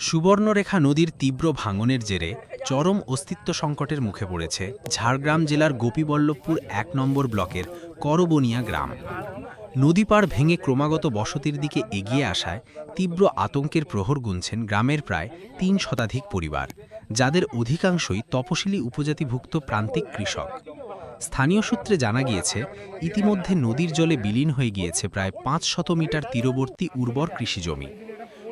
সুবর্ণরেখা নদীর তীব্র ভাঙনের জেরে চরম অস্তিত্ব সংকটের মুখে পড়েছে ঝাড়গ্রাম জেলার গোপীবল্লভপুর ১ নম্বর ব্লকের করবনিয়া গ্রাম। নদী পাড় ভেঙে ক্রমাগত বসতির দিকে এগিয়ে আসায় তীব্র আতঙ্কের প্রহর গুনছেন গ্রামের প্রায় ৩ শতাধিক পরিবার, যাদের অধিকাংশই তপশিলি উপজাতিভুক্ত প্রান্তিক কৃষক। স্থানীয় সূত্রে জানা গিয়েছে, ইতিমধ্যে নদীর জলে বিলীন হয়ে গিয়েছে প্রায় ৫০০ মিটার তীরবর্তী উর্বর কৃষিজমি।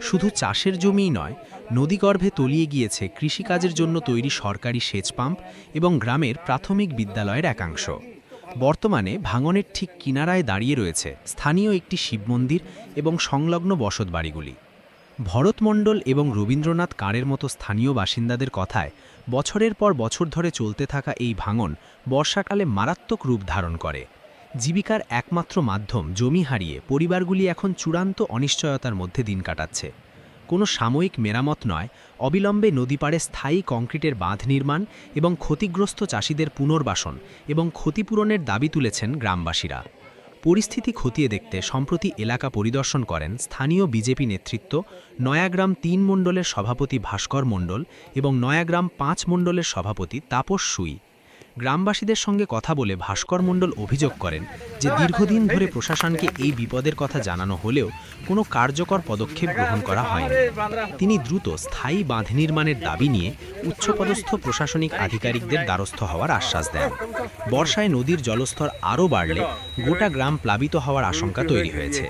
শুধু চাষের জমিই নয়, নদীগর্ভে তলিয়ে গিয়েছে কৃষিকাজের জন্য তৈরি সরকারি সেচ পাম্প এবং গ্রামের প্রাথমিক বিদ্যালয়ের একাংশ। বর্তমানে ভাঙনের ঠিক কিনারায় দাঁড়িয়ে রয়েছে স্থানীয় একটি শিব মন্দির এবং সংলগ্ন বসতবাড়িগুলি। ভরত মণ্ডল এবং রবীন্দ্রনাথ কাঁড়ের মতো স্থানীয় বাসিন্দাদের কথায়, বছরের পর বছর ধরে চলতে থাকা এই ভাঙন বর্ষাকালে মারাত্মক রূপ ধারণ করে। জীবিকার একমাত্র মাধ্যম জমি হারিয়ে পরিবারগুলি এখন চূড়ান্ত অনিশ্চয়তার মধ্যে দিন কাটাচ্ছে। কোনো সাময়িক মেরামত নয়, অবিলম্বে নদীপাড়ে স্থায়ী কংক্রিটের বাঁধ নির্মাণ এবং ক্ষতিগ্রস্ত চাষিদের পুনর্বাসন এবং ক্ষতিপূরণের দাবি তুলেছেন গ্রামবাসীরা। পরিস্থিতি খতিয়ে দেখতে সম্প্রতি এলাকা পরিদর্শন করেন স্থানীয় বিজেপি নেতৃত্ব, নয়াগ্রাম ৩ মণ্ডলের সভাপতি ভাস্কর মণ্ডল এবং নয়াগ্রাম ৫ মণ্ডলের সভাপতি তাপস সুই। গ্রামবাসীদের সঙ্গে কথা বলে ভাস্কর মণ্ডল অভিযোগ করেন যে দীর্ঘদিন ধরে প্রশাসনকে এই বিপদের কথা জানানো হলেও কোনো কার্যকর পদক্ষেপ গ্রহণ করা হয়নি। তিনি দ্রুত স্থায়ী বাঁধ নির্মাণের দাবি নিয়ে উচ্চপদস্থ প্রশাসনিক আধিকারিকদের দ্বারস্থ হওয়ার আশ্বাস দেন। বর্ষায় নদীর জলস্তর আরও বাড়লে গোটা গ্রাম প্লাবিত হওয়ার আশঙ্কা তৈরি হয়েছে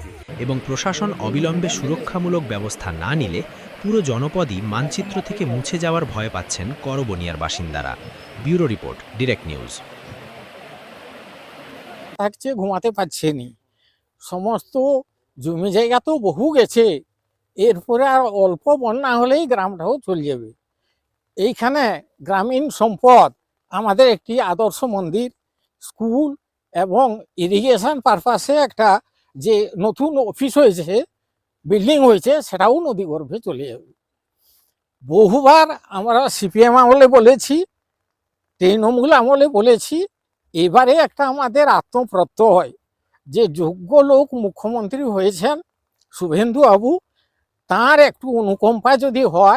এবং প্রশাসন অবিলম্বে সুরক্ষামূলক ব্যবস্থা না নিলে পুরো জনপদই মানচিত্র থেকে মুছে যাওয়ার ভয় পাচ্ছেন করবনিয়ার বাসিন্দারা। Bureau report, direct news. থাকছে, ঘুমাতে পারছে নি, সমস্ত জমি জায়গা তো বহু গেছে, এরপরে আর অল্প বন্যা হলেই গ্রামটাও চলে যাবে। এইখানে গ্রামীণ সম্পদ আমাদের একটি আদর্শ মন্দির, স্কুল এবং ইরিগেশন পারপাসে একটা যে নতুন অফিস হয়েছে, বিল্ডিং হয়েছে, সেটাও নদী গর্ভে চলে যাবে। বহুবার আমরা সিপিএম আমলে বলেছি, তৃণমূল আমলে বলেছি, এবারে একটা আমাদের আত্মপ্রত্যয় যে যোগ্য লোক মুখ্যমন্ত্রী হয়েছেন শুভেন্দু বাবু, তার একটু অনুকম্পা যদি হয়